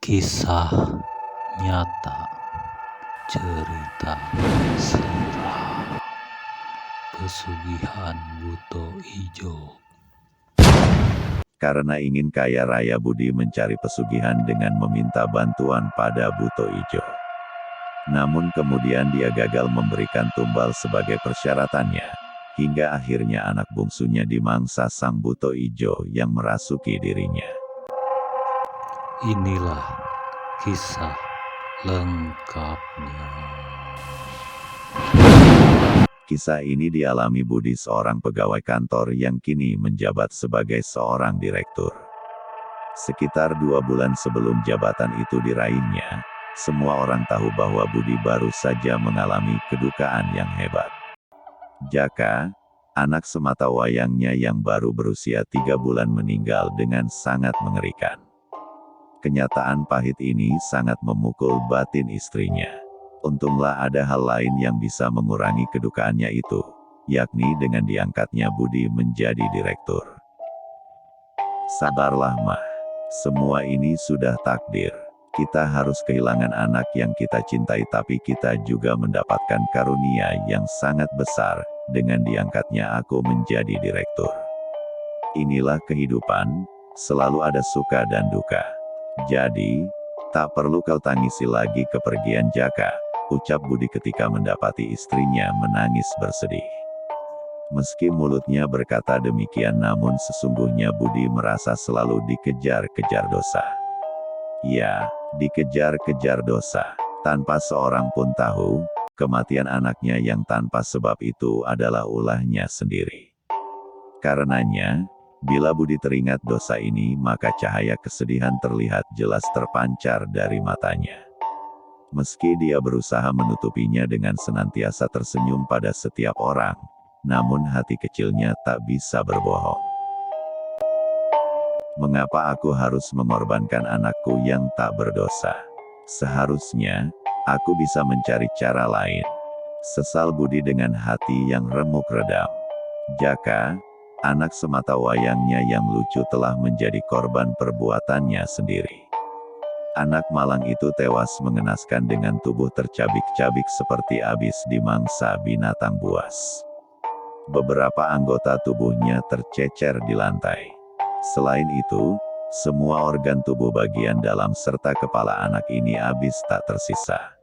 Kisah nyata, cerita seram pesugihan buto ijo. Karena ingin kaya raya, Budi mencari pesugihan dengan meminta bantuan pada buto ijo. Namun kemudian dia gagal memberikan tumbal sebagai persyaratannya, hingga akhirnya anak bungsunya dimangsa sang buto ijo yang merasuki dirinya. Inilah kisah lengkapnya. Kisah ini dialami Budi, seorang pegawai kantor yang kini menjabat sebagai seorang direktur. Sekitar 2 bulan sebelum jabatan itu diraihnya, semua orang tahu bahwa Budi baru saja mengalami kedukaan yang hebat. Jaka, anak sematawayangnya yang baru berusia 3 bulan, meninggal dengan sangat mengerikan. Kenyataan pahit ini sangat memukul batin istrinya. Untunglah ada hal lain yang bisa mengurangi kedukaannya itu, yakni dengan diangkatnya Budi menjadi direktur. Sabarlah mah, semua ini sudah takdir. Kita harus kehilangan anak yang kita cintai, tapi kita juga mendapatkan karunia yang sangat besar dengan diangkatnya aku menjadi direktur. Inilah kehidupan, selalu ada suka dan duka. Jadi, tak perlu kau tangisi lagi kepergian Jaka, ucap Budi ketika mendapati istrinya menangis bersedih. Meski mulutnya berkata demikian, namun sesungguhnya Budi merasa selalu dikejar-kejar dosa. Ya, dikejar-kejar dosa. Tanpa seorang pun tahu, kematian anaknya yang tanpa sebab itu adalah ulahnya sendiri. Karenanya, bila Budi teringat dosa ini, maka cahaya kesedihan terlihat jelas terpancar dari matanya. Meski dia berusaha menutupinya dengan senantiasa tersenyum pada setiap orang, namun hati kecilnya tak bisa berbohong. Mengapa aku harus mengorbankan anakku yang tak berdosa? Seharusnya, aku bisa mencari cara lain. Sesal Budi dengan hati yang remuk redam. Jaka, anak sematawayangnya yang lucu, telah menjadi korban perbuatannya sendiri. Anak malang itu tewas mengenaskan dengan tubuh tercabik-cabik seperti habis dimangsa binatang buas. Beberapa anggota tubuhnya tercecer di lantai. Selain itu, semua organ tubuh bagian dalam serta kepala anak ini habis tak tersisa.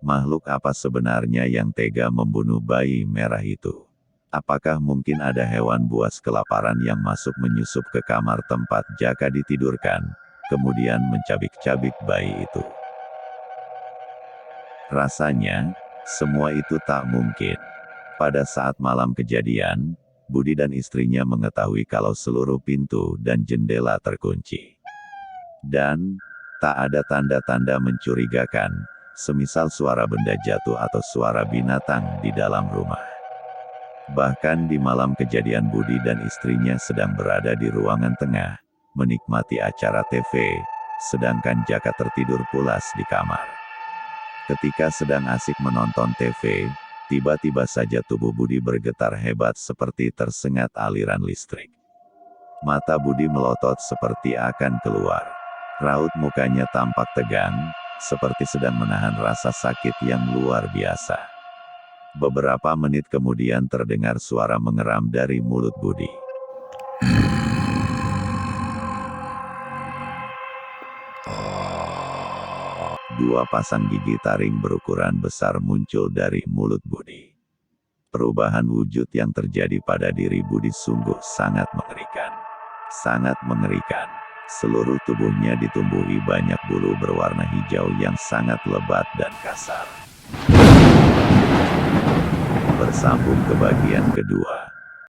Makhluk apa sebenarnya yang tega membunuh bayi merah itu? Apakah mungkin ada hewan buas kelaparan yang masuk menyusup ke kamar tempat Jaka ditidurkan, kemudian mencabik-cabik bayi itu? Rasanya, semua itu tak mungkin. Pada saat malam kejadian, Budi dan istrinya mengetahui kalau seluruh pintu dan jendela terkunci. Dan, tak ada tanda-tanda mencurigakan, semisal suara benda jatuh atau suara binatang di dalam rumah. Bahkan di malam kejadian, Budi dan istrinya sedang berada di ruangan tengah, menikmati acara TV, sedangkan Jaka tertidur pulas di kamar. Ketika sedang asik menonton TV, tiba-tiba saja tubuh Budi bergetar hebat seperti tersengat aliran listrik. Mata Budi melotot seperti akan keluar. Raut mukanya tampak tegang, seperti sedang menahan rasa sakit yang luar biasa. Beberapa menit kemudian terdengar suara mengeram dari mulut Budi. Dua pasang gigi taring berukuran besar muncul dari mulut Budi. Perubahan wujud yang terjadi pada diri Budi sungguh sangat mengerikan. Sangat mengerikan. Seluruh tubuhnya ditumbuhi banyak bulu berwarna hijau yang sangat lebat dan kasar. Bersambung ke bagian kedua.